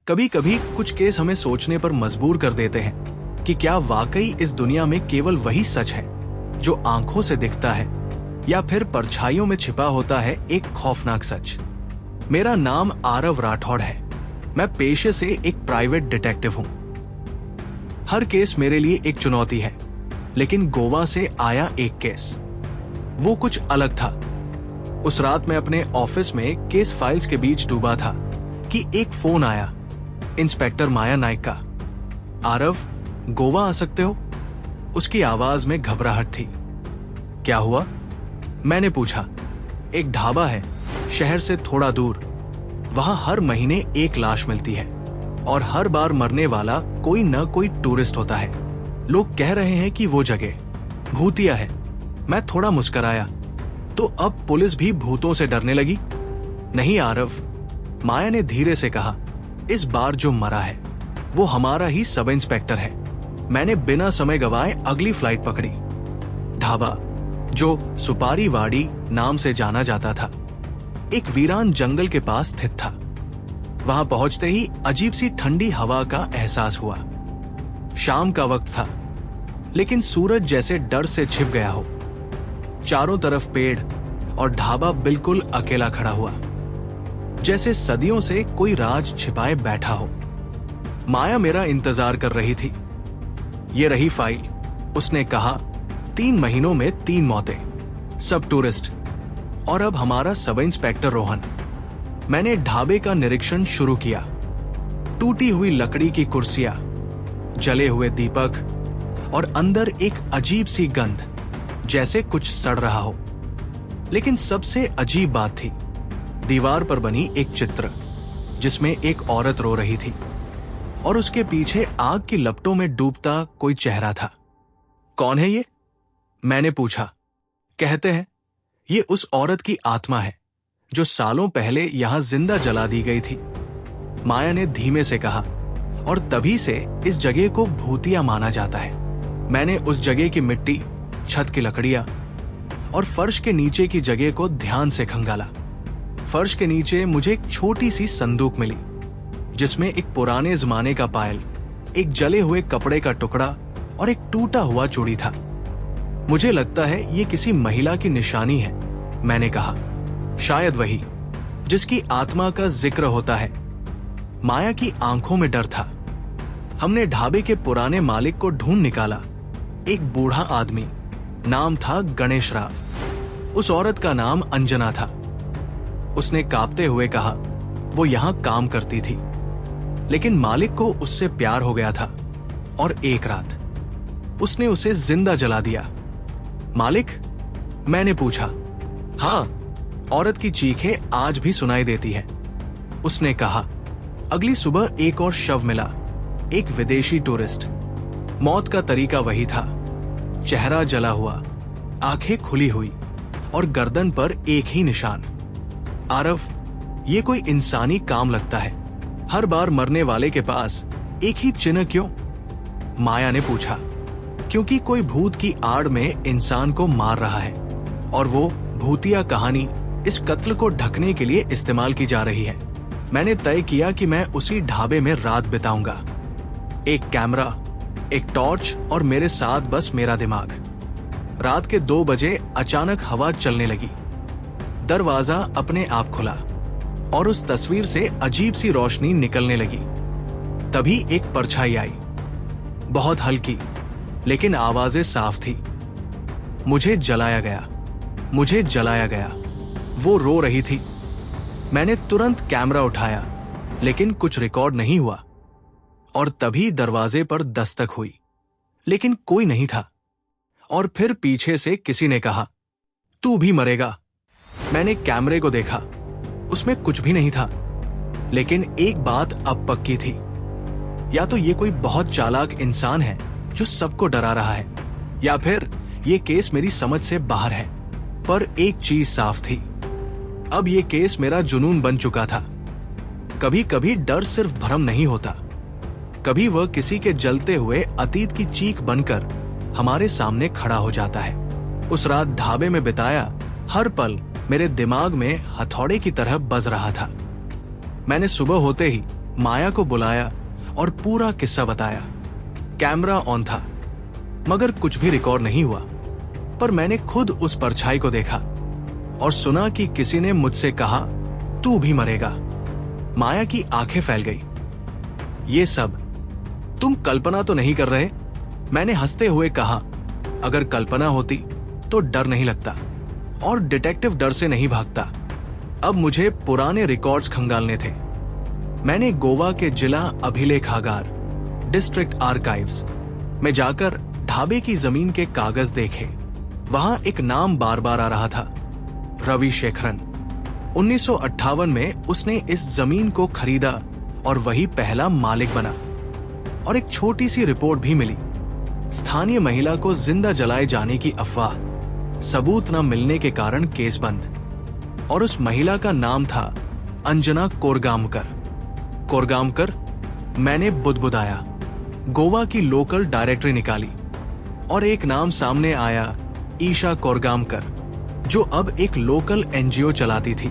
कभी कभी कुछ केस हमें सोचने पर मजबूर कर देते हैं कि क्या वाकई इस दुनिया में केवल वही सच है जो आंखों से दिखता है, या फिर परछाइयों में छिपा होता है एक खौफनाक सच। मेरा नाम आरव राठौड़ है। मैं पेशे से एक प्राइवेट डिटेक्टिव हूं। हर केस मेरे लिए एक चुनौती है, लेकिन गोवा से आया एक केस, वो कुछ अलग था। उस रात मैं अपने ऑफिस में केस फाइल्स के बीच डूबा था कि एक फोन आया इंस्पेक्टर माया नायक का। आरव, गोवा आ सकते हो? उसकी आवाज में घबराहट थी। क्या हुआ? मैंने पूछा। एक ढाबा है शहर से थोड़ा दूर, वहां हर महीने एक लाश मिलती है और हर बार मरने वाला कोई न कोई टूरिस्ट होता है। लोग कह रहे हैं कि वो जगह भूतिया है। मैं थोड़ा मुस्कुराया। तो अब पुलिस भी भूतों से डरने लगी? नहीं आरव, माया ने धीरे से कहा, इस बार जो मरा है वो हमारा ही सब इंस्पेक्टर है। मैंने बिना समय गवाए अगली फ्लाइट पकड़ी। ढाबा, जो सुपारी वाड़ी नाम से जाना जाता था, एक वीरान जंगल के पास स्थित था। वहां पहुंचते ही अजीब सी ठंडी हवा का एहसास हुआ। शाम का वक्त था, लेकिन सूरज जैसे डर से छिप गया हो। चारों तरफ पेड़ और ढाबा बिल्कुल अकेला खड़ा हुआ, जैसे सदियों से कोई राज छिपाए बैठा हो। माया मेरा इंतजार कर रही थी। ये रही फाइल, उसने कहा। 3 महीनों में 3 मौतें, सब टूरिस्ट, और अब हमारा सब इंस्पेक्टर रोहन। मैंने ढाबे का निरीक्षण शुरू किया। टूटी हुई लकड़ी की कुर्सियां, जले हुए दीपक और अंदर एक अजीब सी गंध, जैसे कुछ सड़ रहा हो। लेकिन सबसे अजीब बात थी दीवार पर बनी एक चित्र, जिसमें एक औरत रो रही थी और उसके पीछे आग की लपटों में डूबता कोई चेहरा था। कौन है ये? मैंने पूछा। कहते हैं ये उस औरत की आत्मा है जो सालों पहले यहां जिंदा जला दी गई थी, माया ने धीमे से कहा। और तभी से इस जगह को भूतिया माना जाता है। मैंने उस जगह की मिट्टी, छत की लकड़ियां और फर्श के नीचे की जगह को ध्यान से खंगाला। फर्श के नीचे मुझे एक छोटी सी संदूक मिली, जिसमें एक पुराने जमाने का पायल, एक जले हुए कपड़े का टुकड़ा और एक टूटा हुआ चूड़ी था। मुझे लगता है ये किसी महिला की निशानी है, मैंने कहा। शायद वही जिसकी आत्मा का जिक्र होता है। माया की आंखों में डर था। हमने ढाबे के पुराने मालिक को ढूंढ निकाला। एक बूढ़ा आदमी, नाम था गणेश राव। उस औरत का नाम अंजना था। उसने कांपते हुए कहा वो यहां काम करती थी, लेकिन मालिक को उससे प्यार हो गया था और एक रात उसने उसे जिंदा जला दिया। मालिक? मैंने पूछा। हाँ, औरत की चीखें आज भी सुनाई देती है, उसने कहा। अगली सुबह एक और शव मिला, एक विदेशी टूरिस्ट। मौत का तरीका वही था, चेहरा जला हुआ, आंखें खुली हुई और गर्दन पर एक ही निशान। आरव, ये कोई इंसानी काम लगता है। हर बार मरने वाले के पास एक ही चिन्ह क्यों? माया ने पूछा। क्योंकि कोई भूत की आड़ में इंसान को मार रहा है और वो भूतिया कहानी इस कत्ल को ढकने के लिए इस्तेमाल की जा रही है। मैंने तय किया कि मैं उसी ढाबे में रात बिताऊंगा। एक कैमरा, एक टॉर्च और मेरे साथ बस मेरा दिमाग। रात के 2 बजे अचानक हवा चलने लगी। दरवाजा अपने आप खुला और उस तस्वीर से अजीब सी रोशनी निकलने लगी। तभी एक परछाई आई, बहुत हल्की, लेकिन आवाजें साफ थी। मुझे जलाया गया, मुझे जलाया गया। वो रो रही थी। मैंने तुरंत कैमरा उठाया, लेकिन कुछ रिकॉर्ड नहीं हुआ। और तभी दरवाजे पर दस्तक हुई, लेकिन कोई नहीं था। और फिर पीछे से किसी ने कहा, तू भी मरेगा। मैंने कैमरे को देखा, उसमें कुछ भी नहीं था। लेकिन एक बात अब पक्की थी, या तो ये कोई बहुत चालाक इंसान है जो सबको डरा रहा है, या फिर ये केस मेरी समझ से बाहर है। पर एक चीज साफ थी, अब ये केस मेरा जुनून बन चुका था। कभी कभी डर सिर्फ भ्रम नहीं होता, कभी वह किसी के जलते हुए अतीत की चीख बनकर हमारे सामने खड़ा हो जाता है। उस रात ढाबे में बिताया हर पल मेरे दिमाग में हथौड़े की तरह बज रहा था। मैंने सुबह होते ही माया को बुलाया और पूरा किस्सा बताया। कैमरा ऑन था, मगर कुछ भी रिकॉर्ड नहीं हुआ। पर मैंने खुद उस परछाई को देखा और सुना कि किसी ने मुझसे कहा, तू भी मरेगा। माया की आंखें फैल गई। ये सब तुम कल्पना तो नहीं कर रहे? मैंने हंसते हुए कहा, अगर कल्पना होती तो डर नहीं लगता और डिटेक्टिव डर से नहीं भागता। अब मुझे पुराने रिकॉर्ड्स खंगालने थे। मैंने गोवा के जिला अभिलेखागार डिस्ट्रिक्ट आर्काइव्स में जाकर ढाबे की जमीन के कागज देखे। वहां एक नाम बार बार आ रहा था, रवि शेखरन। 1958 में उसने इस जमीन को खरीदा और वही पहला मालिक बना। और एक छोटी सी रिपोर्ट भी मिली, स्थानीय महिला को जिंदा जलाए जाने की अफवाह, सबूत न मिलने के कारण केस बंद। और उस महिला का नाम था अंजना कोरगामकर। कोरगामकर? मैंने बुदबुदाया। गोवा की लोकल डायरेक्टरी निकाली और एक नाम सामने आया, ईशा कोरगामकर, जो अब एक लोकल एनजीओ चलाती थी।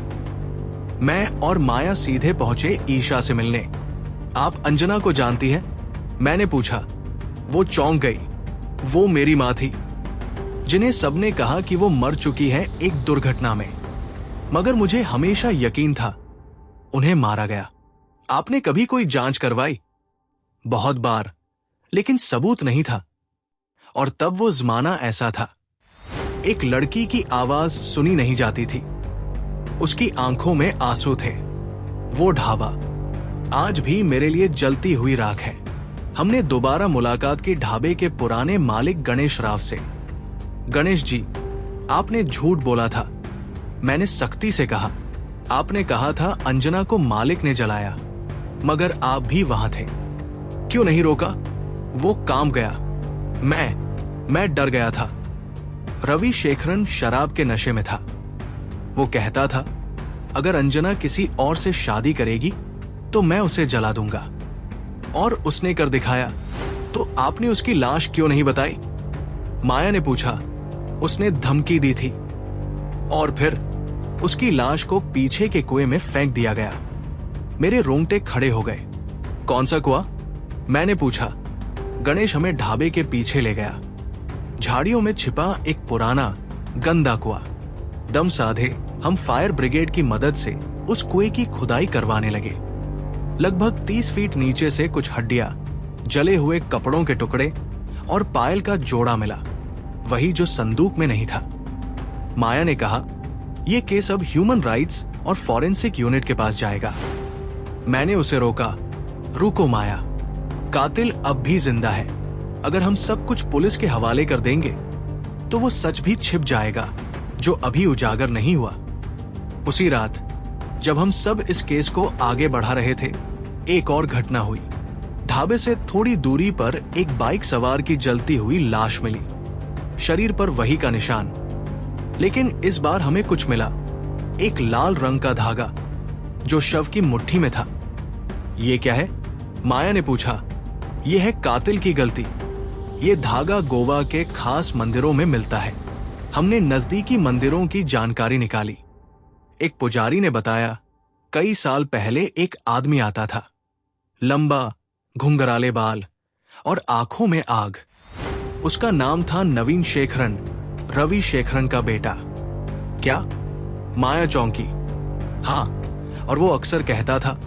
मैं और माया सीधे पहुंचे ईशा से मिलने। आप अंजना को जानती है? मैंने पूछा। वो चौंक गई। वो मेरी मां थी, जिन्हें सबने कहा कि वो मर चुकी है एक दुर्घटना में, मगर मुझे हमेशा यकीन था उन्हें मारा गया। आपने कभी कोई जांच करवाई? बहुत बार, लेकिन सबूत नहीं था। और तब वो जमाना ऐसा था, एक लड़की की आवाज सुनी नहीं जाती थी, उसकी आंखों में आंसू थे। वो ढाबा आज भी मेरे लिए जलती हुई राख है। हमने दोबारा मुलाकात की ढाबे के पुराने मालिक गणेश राव से। गणेश जी, आपने झूठ बोला था। मैंने सख्ती से कहा। आपने कहा था अंजना को मालिक ने जलाया, मगर आप भी वहां थे। क्यों नहीं रोका? वो काम गया। मैं डर गया था। रवि शेखरन शराब के नशे में था। वो कहता था, अगर अंजना किसी और से शादी करेगी तो मैं उसे जला दूंगा। और उसने कर दिखाया। तो आपने उसकी लाश क्यों नहीं बताई? माया ने पूछा। उसने धमकी दी थी और फिर उसकी लाश को पीछे के कुएं में फेंक दिया गया। मेरे रोंगटे खड़े हो गए। कौन सा कुआं? मैंने पूछा। गणेश हमें ढाबे के पीछे ले गया। झाड़ियों में छिपा एक पुराना गंदा कुआं। दम साधे हम फायर ब्रिगेड की मदद से उस कुएं की खुदाई करवाने लगे। लगभग 30 फीट नीचे से कुछ हड्डियां, जले हुए कपड़ों के टुकड़े और पायल का जोड़ा मिला, वही जो संदूक में नहीं था। माया ने कहा, यह केस अब ह्यूमन राइट्स और फॉरेंसिक यूनिट के पास जाएगा। मैंने उसे रोका। रुको माया, कातिल अब भी जिंदा है। अगर हम सब कुछ पुलिस के हवाले कर देंगे तो वो सच भी छिप जाएगा जो अभी उजागर नहीं हुआ। उसी रात जब हम सब इस केस को आगे बढ़ा रहे थे, एक और घटना हुई। ढाबे से थोड़ी दूरी पर एक बाइक सवार की जलती हुई लाश मिली। शरीर पर वही का निशान, लेकिन इस बार हमें कुछ मिला, एक लाल रंग का धागा जो शव की मुट्ठी में था। ये क्या है? माया ने पूछा। यह है कातिल की गलती। ये धागा गोवा के खास मंदिरों में मिलता है। हमने नजदीकी मंदिरों की जानकारी निकाली। एक पुजारी ने बताया, कई साल पहले एक आदमी आता था, लंबा, घुंघराले बाल और आंखों में आग। उसका नाम था नवीन शेखरन, रवि शेखरन का बेटा। क्या? माया चौंकी। हाँ, और वो अक्सर कहता था,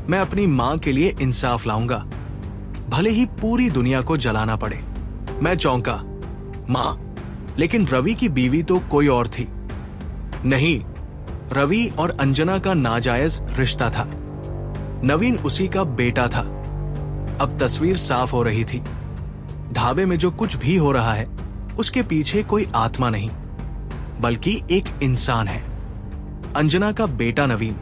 मैं अपनी मां के लिए इंसाफ लाऊंगा, भले ही पूरी दुनिया को जलाना पड़े। मैं चौंका। मां? लेकिन रवि की बीवी तो कोई और थी। नहीं, रवि और अंजना का नाजायज रिश्ता था। नवीन उसी का बेटा था। अब तस्वीर साफ हो रही थी। ढाबे में जो कुछ भी हो रहा है, उसके पीछे कोई आत्मा नहीं, बल्कि एक इंसान है। अंजना का बेटा नवीन,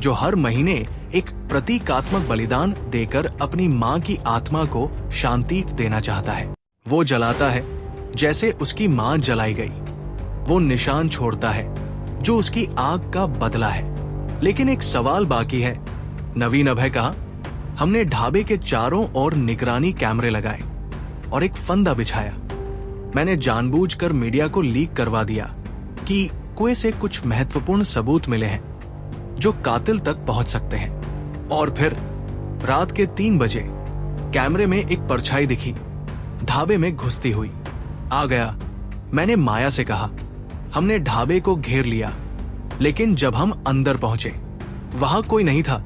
जो हर महीने एक प्रतीकात्मक बलिदान देकर अपनी मां की आत्मा को शांति देना चाहता है। वो जलाता है जैसे उसकी मां जलाई गई। वो निशान छोड़ता है जो उसकी आग का बदला है। लेकिन एक सवाल बाकी है, नवीन अभय कहा। हमने ढाबे के चारों ओर निगरानी कैमरे लगाए और एक फंदा बिछाया। मैंने जानबूझकर मीडिया को लीक करवा दिया कि कुएं से कुछ महत्वपूर्ण सबूत मिले हैं जो कातिल तक पहुंच सकते हैं। और फिर रात के 3 बजे कैमरे में एक परछाई दिखी, ढाबे में घुसती हुई। आ गया, मैंने माया से कहा। हमने ढाबे को घेर लिया, लेकिन जब हम अंदर पहुंचे वहां कोई नहीं था।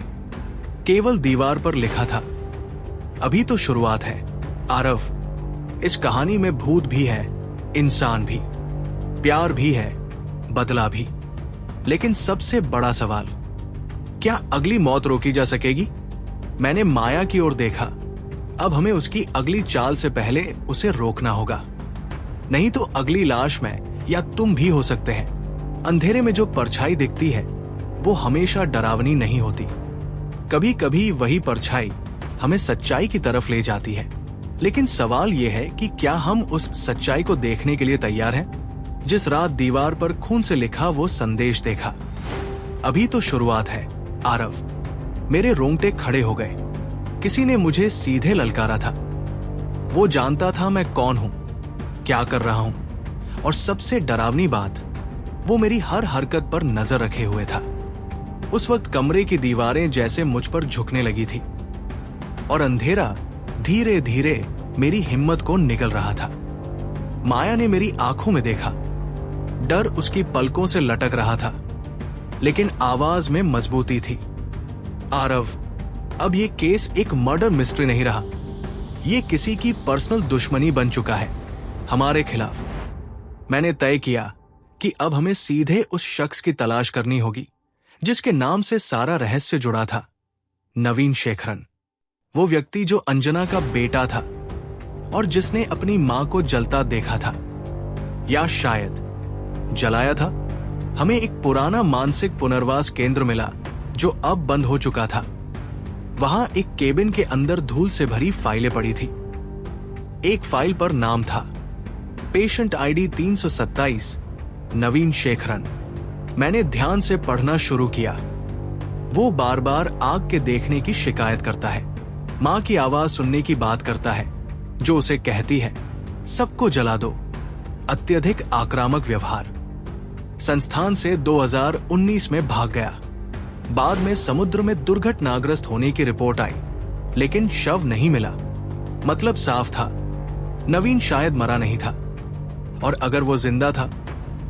केवल दीवार पर लिखा था, अभी तो शुरुआत है आरव, इस कहानी में भूत भी है, इंसान भी, प्यार भी है, बदला भी, लेकिन सबसे बड़ा सवाल, क्या अगली मौत रोकी जा सकेगी? मैंने माया की ओर देखा। अब हमें उसकी अगली चाल से पहले उसे रोकना होगा, नहीं तो अगली लाश में या तुम भी हो सकते हैं। अंधेरे में जो परछाई दिखती है वो हमेशा डरावनी नहीं होती। कभी कभी वही परछाई हमें सच्चाई की तरफ ले जाती है, लेकिन सवाल यह है कि क्या हम उस सच्चाई को देखने के लिए तैयार हैं? जिस रात दीवार पर खून से लिखा वो संदेश देखा, अभी तो शुरुआत है आरव, मेरे रोंगटे खड़े हो गए। किसी ने मुझे सीधे ललकारा था। वो जानता था मैं कौन हूं, क्या कर रहा हूं, और सबसे डरावनी बात, वो मेरी हर हरकत पर नजर रखे हुए था। उस वक्त कमरे की दीवारें जैसे मुझ पर झुकने लगी थी और अंधेरा धीरे धीरे मेरी हिम्मत को निगल रहा था। माया ने मेरी आंखों में देखा, डर उसकी पलकों से लटक रहा था, लेकिन आवाज में मजबूती थी। आरव, अब ये केस एक मर्डर मिस्ट्री नहीं रहा, ये किसी की पर्सनल दुश्मनी बन चुका है हमारे खिलाफ। मैंने तय किया कि अब हमें सीधे उस शख्स की तलाश करनी होगी जिसके नाम से सारा रहस्य जुड़ा था, नवीन शेखरन। वो व्यक्ति जो अंजना का बेटा था और जिसने अपनी मां को जलता देखा था, या शायद जलाया था। हमें एक पुराना मानसिक पुनर्वास केंद्र मिला जो अब बंद हो चुका था। वहां एक केबिन के अंदर धूल से भरी फाइलें पड़ी थी। एक फाइल पर नाम था पेशेंट आईडी 327, नवीन शेखरन। मैंने ध्यान से पढ़ना शुरू किया। वो बार बार आग के देखने की शिकायत करता है, मां की आवाज सुनने की बात करता है जो उसे कहती है सबको जला दो, अत्यधिक आक्रामक व्यवहार। संस्थान से 2019 में भाग गया। बाद में समुद्र में दुर्घटनाग्रस्त होने की रिपोर्ट आई, लेकिन शव नहीं मिला। मतलब साफ था, नवीन शायद मरा नहीं था, और अगर वो जिंदा था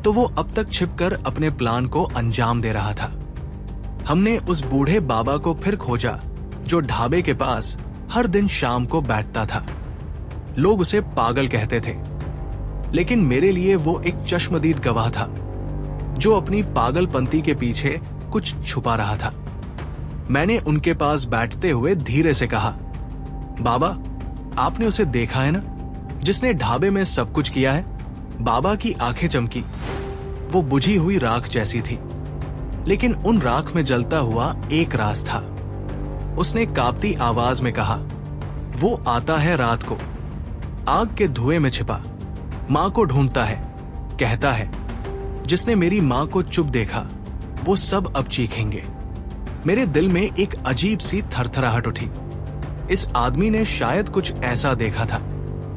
तो वो अब तक छिपकर अपने प्लान को अंजाम दे रहा था। हमने उस बूढ़े बाबा को फिर खोजा जो ढाबे के पास हर दिन शाम को बैठता था। लोग उसे पागल कहते थे, लेकिन मेरे लिए वो एक चश्मदीद गवाह था जो अपनी पागलपंती के पीछे कुछ छुपा रहा था। मैंने उनके पास बैठते हुए धीरे से कहा, बाबा, आपने उसे देखा है ना, जिसने ढाबे में सब कुछ किया है? बाबा की आंखें चमकी। वो बुझी हुई राख जैसी थी, लेकिन उन राख में जलता हुआ एक राज था। उसने कांपती आवाज में कहा, वो आता है रात को, आग के धुएं में छिपा, मां को ढूंढता है, कहता है जिसने मेरी मां को चुप देखा वो सब अब चीखेंगे। मेरे दिल में एक अजीब सी थरथराहट उठी। इस आदमी ने शायद कुछ ऐसा देखा था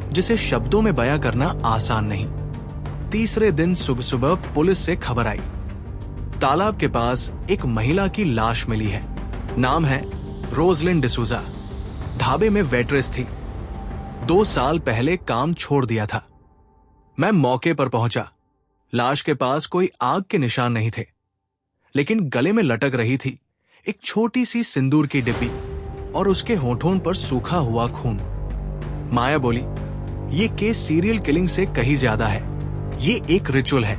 जिसे शब्दों में बयां करना आसान नहीं। तीसरे दिन सुबह सुबह पुलिस से खबर आई, तालाब के पास एक महिला की लाश मिली है। नाम है रोजलिन डिसूजा। ढाबे में वेट्रेस थी। 2 साल पहले काम छोड़ दिया था। मैं मौके पर पहुंचा। लाश के पास कोई आग के निशान नहीं थे, लेकिन गले में लटक रही थी एक छोटी सी सिंदूर की डिब्बी और उसके होठों पर सूखा हुआ खून। माया बोली, ये केस सीरियल किलिंग से कहीं ज्यादा है। ये एक रिचुअल है।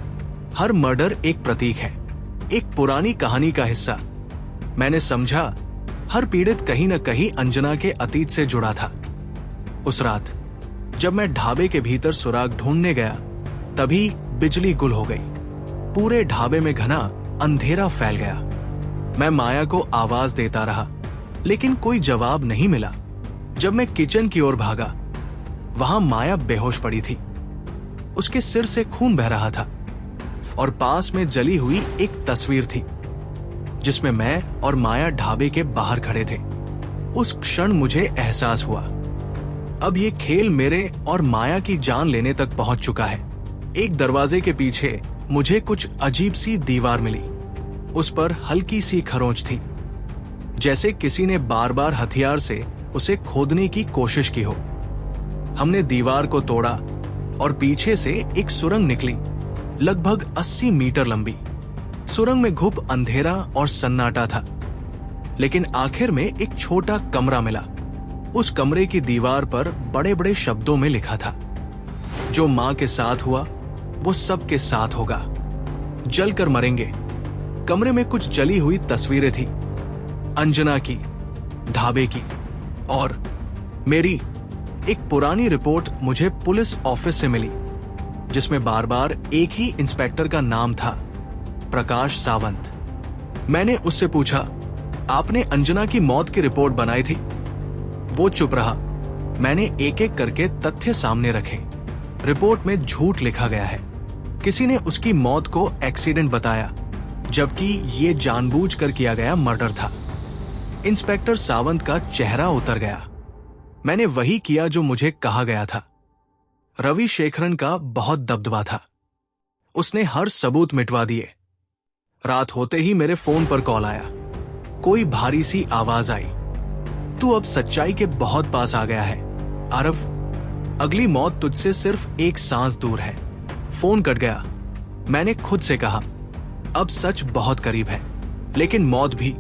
हर मर्डर एक प्रतीक है, एक पुरानी कहानी का हिस्सा। मैंने समझा हर पीड़ित कहीं न कहीं अंजना के अतीत से जुड़ा था। उस रात जब मैं ढाबे के भीतर सुराग ढूंढने गया, तभी बिजली गुल हो गई। पूरे ढाबे में घना अंधेरा फैल गया। मैं माया को आवाज देता रहा, लेकिन कोई जवाब नहीं मिला। जब मैं किचन की ओर भागा, वहां माया बेहोश पड़ी थी। उसके सिर से खून बह रहा था और पास में जली हुई एक तस्वीर थी जिसमें मैं और माया ढाबे के बाहर खड़े थे। उस क्षण मुझे एहसास हुआ, अब ये खेल मेरे और माया की जान लेने तक पहुंच चुका है। एक दरवाजे के पीछे मुझे कुछ अजीब सी दीवार मिली। उस पर हल्की सी खरोंच थी। जैसे किसी ने बार बार हथियार से उसे खोदने की कोशिश की हो। हमने दीवार को तोड़ा और पीछे से एक सुरंग निकली, लगभग 80 मीटर लंबी। सुरंग में घुप अंधेरा और सन्नाटा था, लेकिन आखिर में एक छोटा कमरा मिला। उस कमरे की दीवार पर बड़े बड़े शब्दों में लिखा था, जो मां के साथ हुआ वो सबके साथ होगा, जलकर मरेंगे। कमरे में कुछ जली हुई तस्वीरें थी, अंजना की, ढाबे की और मेरी। एक पुरानी रिपोर्ट मुझे पुलिस ऑफिस से मिली, जिसमें बार बार एक ही इंस्पेक्टर का नाम था, प्रकाश सावंत। मैंने उससे पूछा, आपने अंजना की मौत की रिपोर्ट बनाई थी? वो चुप रहा। मैंने एक एक करके तथ्य सामने रखे। रिपोर्ट में झूठ लिखा गया है। किसी ने उसकी मौत को एक्सीडेंट बताया, जबकि ये जानबूझकर किया गया मर्डर था। इंस्पेक्टर सावंत का चेहरा उतर गया। मैंने वही किया जो मुझे कहा गया था। रवि शेखरन का बहुत दबदबा था। उसने हर सबूत मिटवा दिए। रात होते ही मेरे फोन पर कॉल आया। कोई भारी सी आवाज आई, तू अब सच्चाई के बहुत पास आ गया है आरव, अगली मौत तुझसे सिर्फ एक सांस दूर है। फोन कट गया। मैंने खुद से कहा, अब सच बहुत करीब है, लेकिन मौत भी।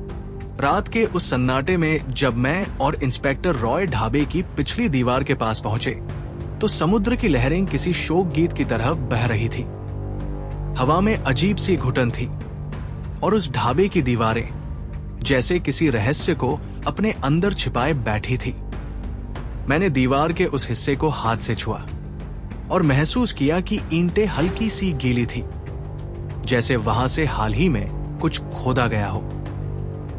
रात के उस सन्नाटे में जब मैं और इंस्पेक्टर रॉय ढाबे की पिछली दीवार के पास पहुंचे, तो समुद्र की लहरें किसी शोक गीत की तरह बह रही थी। हवा में अजीब सी घुटन थी और उस ढाबे की दीवारें जैसे किसी रहस्य को अपने अंदर छिपाए बैठी थी। मैंने दीवार के उस हिस्से को हाथ से छुआ और महसूस किया कि ईंटें हल्की सी गीली थी, जैसे वहां से हाल ही में कुछ खोदा गया हो।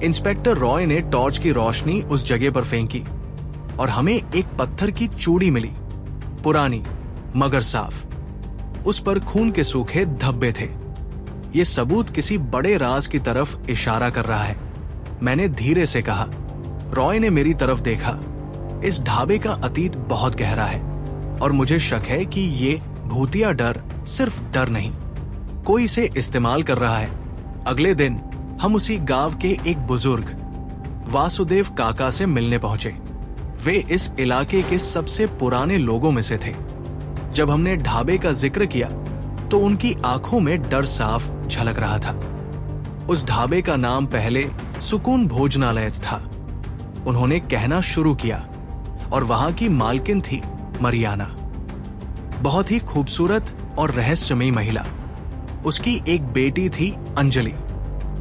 इंस्पेक्टर रॉय ने टॉर्च की रोशनी उस जगह पर फेंकी और हमें एक पत्थर की चूड़ी मिली, पुरानी मगर साफ। उस पर खून के सूखे धब्बे थे। ये सबूत किसी बड़े राज की तरफ इशारा कर रहा है। मैंने धीरे से कहा। रॉय ने मेरी तरफ देखा। इस ढाबे का अतीत बहुत गहरा है और मुझे शक है कि ये भूतिया डर सिर्फ डर नहीं, कोई इसे इस्तेमाल कर रहा है। अगले दिन हम उसी गांव के एक बुजुर्ग वासुदेव काका से मिलने पहुंचे। वे इस इलाके के सबसे पुराने लोगों में से थे। जब हमने ढाबे का जिक्र किया तो उनकी आंखों में डर साफ झलक रहा था। उस ढाबे का नाम पहले सुकून भोजनालय था, उन्होंने कहना शुरू किया, और वहां की मालकिन थी मरियाना, बहुत ही खूबसूरत और रहस्यमयी महिला। उसकी एक बेटी थी अंजलि।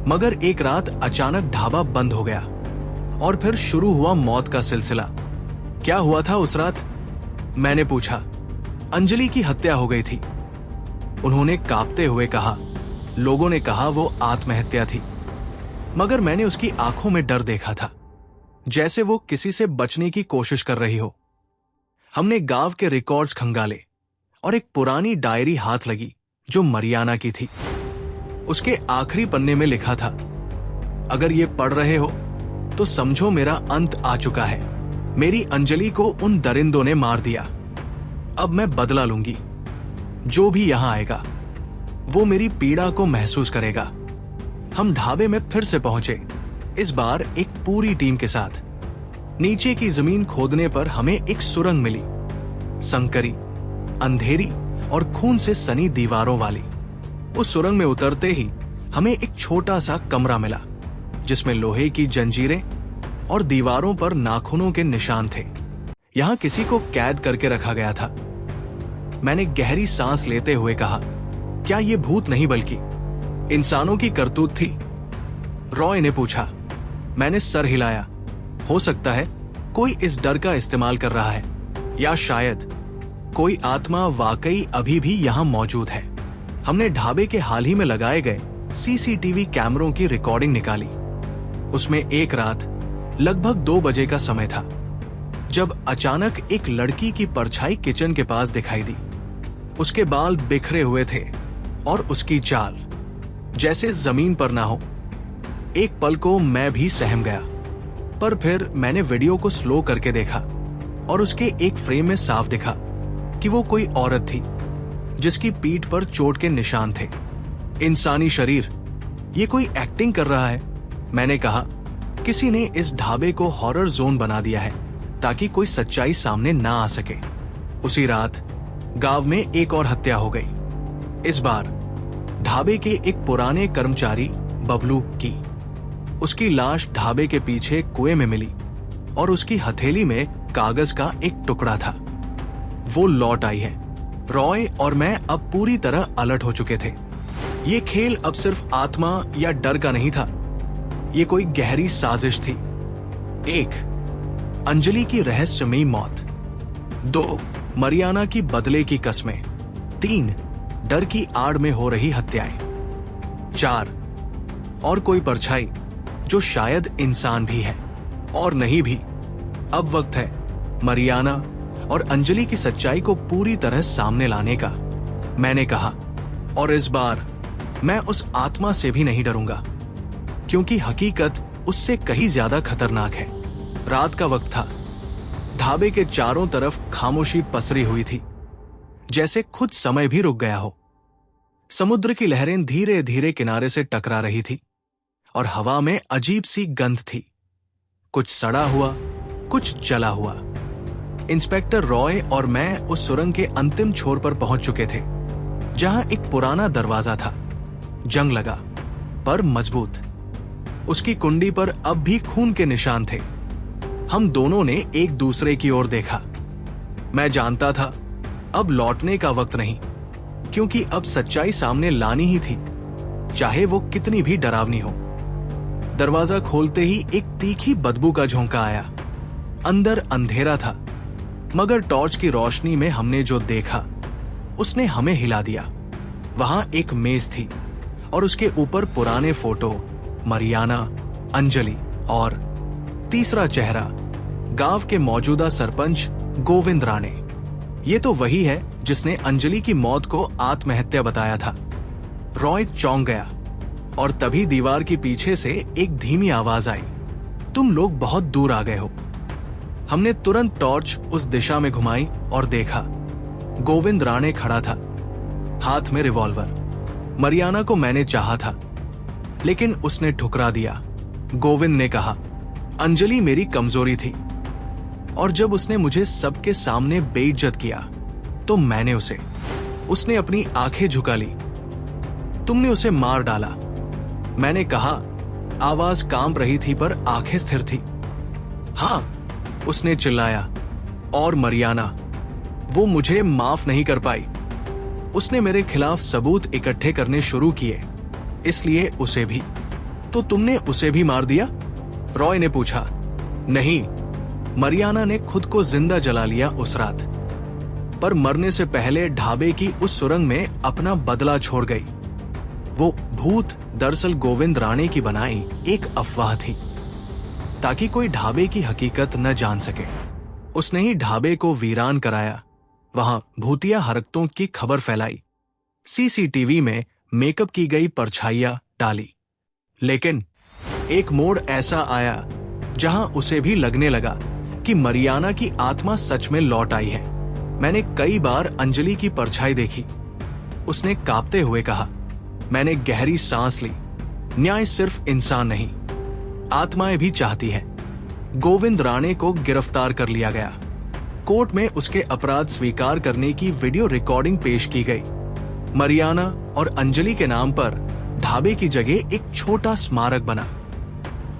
मगर एक रात अचानक ढाबा बंद हो गया और फिर शुरू हुआ मौत का सिलसिला। क्या हुआ था उस रात? मैंने पूछा। अंजलि की हत्या हो गई थी, उन्होंने कांपते हुए कहा। लोगों ने कहा वो आत्महत्या थी, मगर मैंने उसकी आंखों में डर देखा था, जैसे वो किसी से बचने की कोशिश कर रही हो। हमने गांव के रिकॉर्ड्स खंगाले और एक पुरानी डायरी हाथ लगी जो मरियाना की थी। उसके आखिरी पन्ने में लिखा था, अगर ये पढ़ रहे हो तो समझो मेरा अंत आ चुका है। मेरी अंजलि को उन दरिंदों ने मार दिया। अब मैं बदला लूंगी। जो भी यहां आएगा वो मेरी पीड़ा को महसूस करेगा। हम ढाबे में फिर से पहुंचे, इस बार एक पूरी टीम के साथ। नीचे की जमीन खोदने पर हमें एक सुरंग मिली, संकरी, अंधेरी और खून से सनी दीवारों वाली। उस सुरंग में उतरते ही हमें एक छोटा सा कमरा मिला, जिसमें लोहे की जंजीरें और दीवारों पर नाखूनों के निशान थे। यहां किसी को कैद करके रखा गया था। मैंने गहरी सांस लेते हुए कहा, क्या ये भूत नहीं बल्कि इंसानों की करतूत थी? रॉय ने पूछा। मैंने सर हिलाया। हो सकता है कोई इस डर का इस्तेमाल कर रहा है, या शायद कोई आत्मा वाकई अभी भी यहां मौजूद है। हमने ढाबे के हाल ही में लगाए गए सीसीटीवी कैमरों की रिकॉर्डिंग निकाली। उसमें एक रात लगभग 2 बजे का समय था, जब अचानक एक लड़की की परछाई किचन के पास दिखाई दी। उसके बाल बिखरे हुए थे और उसकी चाल जैसे जमीन पर ना हो। एक पल को मैं भी सहम गया, पर फिर मैंने वीडियो को स्लो करके देखा और उसके एक फ्रेम में साफ दिखा कि वो कोई औरत थी, जिसकी पीठ पर चोट के निशान थे। इंसानी शरीर, ये कोई एक्टिंग कर रहा है, मैंने कहा। किसी ने इस ढाबे को हॉरर जोन बना दिया है ताकि कोई सच्चाई सामने ना आ सके। उसी रात गांव में एक और हत्या हो गई। इस बार ढाबे के एक पुराने कर्मचारी बबलू की। उसकी लाश ढाबे के पीछे कुएं में मिली और उसकी हथेली में कागज का एक टुकड़ा था। वो लौट आई है। रॉय और मैं अब पूरी तरह अलर्ट हो चुके थे। ये खेल अब सिर्फ आत्मा या डर का नहीं था, ये कोई गहरी साजिश थी। 1. अंजलि की रहस्यमयी मौत। 2. मरियाना की बदले की कस्में। 3. डर की आड़ में हो रही हत्याएं। 4. और कोई परछाई जो शायद इंसान भी है और नहीं भी। अब वक्त है मरियाना और अंजलि की सच्चाई को पूरी तरह सामने लाने का, मैंने कहा। और इस बार मैं उस आत्मा से भी नहीं डरूंगा, क्योंकि हकीकत उससे कहीं ज्यादा खतरनाक है। रात का वक्त था। ढाबे के चारों तरफ खामोशी पसरी हुई थी, जैसे खुद समय भी रुक गया हो। समुद्र की लहरें धीरे धीरे किनारे से टकरा रही थी और हवा में अजीब सी गंध थी, कुछ सड़ा हुआ, कुछ जला हुआ। इंस्पेक्टर रॉय और मैं उस सुरंग के अंतिम छोर पर पहुंच चुके थे, जहां एक पुराना दरवाजा था, जंग लगा पर मजबूत। उसकी कुंडी पर अब भी खून के निशान थे। हम दोनों ने एक दूसरे की ओर देखा। मैं जानता था अब लौटने का वक्त नहीं, क्योंकि अब सच्चाई सामने लानी ही थी, चाहे वो कितनी भी डरावनी हो। दरवाजा खोलते ही एक तीखी बदबू का झोंका आया। अंदर अंधेरा था, मगर टॉर्च की रोशनी में हमने जो देखा उसने हमें हिला दिया। वहां एक मेज थी और उसके ऊपर पुराने फोटो, मरियाना, अंजलि और तीसरा चेहरा, गांव के मौजूदा सरपंच गोविंद राणे। ये तो वही है जिसने अंजलि की मौत को आत्महत्या बताया था। रॉय चौंक गया और तभी दीवार के पीछे से एक धीमी आवाज आई, तुम लोग बहुत दूर आ गए हो। हमने तुरंत टॉर्च उस दिशा में घुमाई और देखा गोविंद राणे खड़ा था, हाथ में रिवॉल्वर। मरियाना को मैंने चाहा था, लेकिन उसने ठुकरा दिया। गोविंद ने कहा, अंजलि मेरी कमजोरी थी और जब उसने मुझे सबके सामने बेइज्जत किया तो मैंने उसने अपनी आंखें झुका ली। तुमने उसे मार डाला, मैंने कहा। आवाज कांप रही थी पर आंखें स्थिर थी। हाँ, उसने चिल्लाया। और मरियाना, वो मुझे माफ नहीं कर पाई। उसने मेरे खिलाफ सबूत इकट्ठे करने शुरू किए, इसलिए उसे भी। तो तुमने उसे भी मार दिया? रॉय ने पूछा। नहीं, मरियाना ने खुद को जिंदा जला लिया उस रात, पर मरने से पहले ढाबे की उस सुरंग में अपना बदला छोड़ गई। वो भूत दरअसल गोविंद राणे की बनाई एक अफवाह थी, ताकि कोई ढाबे की हकीकत न जान सके। उसने ही ढाबे को वीरान कराया, वहां भूतिया हरकतों की खबर फैलाई, सीसीटीवी में मेकअप की गई परछाइयां डाली। लेकिन एक मोड़ ऐसा आया जहां उसे भी लगने लगा कि मरियाना की आत्मा सच में लौट आई है। मैंने कई बार अंजलि की परछाई देखी, उसने कांपते हुए कहा। मैंने गहरी सांस ली। न्याय सिर्फ इंसान नहीं, आत्माएं भी चाहती है। गोविंद राणे को गिरफ्तार कर लिया गया। कोर्ट में उसके अपराध स्वीकार करने की वीडियो रिकॉर्डिंग पेश की गई। मरियाना और अंजलि के नाम पर ढाबे की जगह एक छोटा स्मारक बना।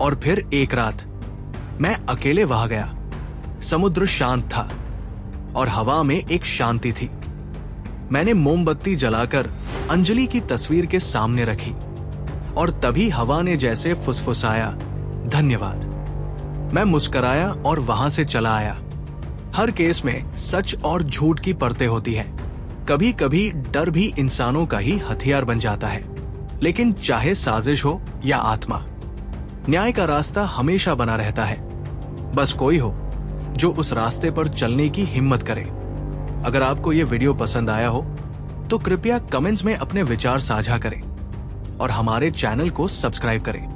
और फिर एक रात मैं अकेले वहां गया। समुद्र शांत था और हवा में एक शांति थी। मैंने मोमबत्ती जलाकर अंजलि की तस्वीर के सामने रखी और तभी हवा ने जैसे फुसफुसाया, धन्यवाद। मैं मुस्कुराया और वहां से चला आया। हर केस में सच और झूठ की परतें होती हैं। कभी कभी डर भी इंसानों का ही हथियार बन जाता है, लेकिन चाहे साजिश हो या आत्मा, न्याय का रास्ता हमेशा बना रहता है। बस कोई हो जो उस रास्ते पर चलने की हिम्मत करे। अगर आपको यह वीडियो पसंद आया हो तो कृपया कमेंट्स में अपने विचार साझा करें और हमारे चैनल को सब्सक्राइब करें।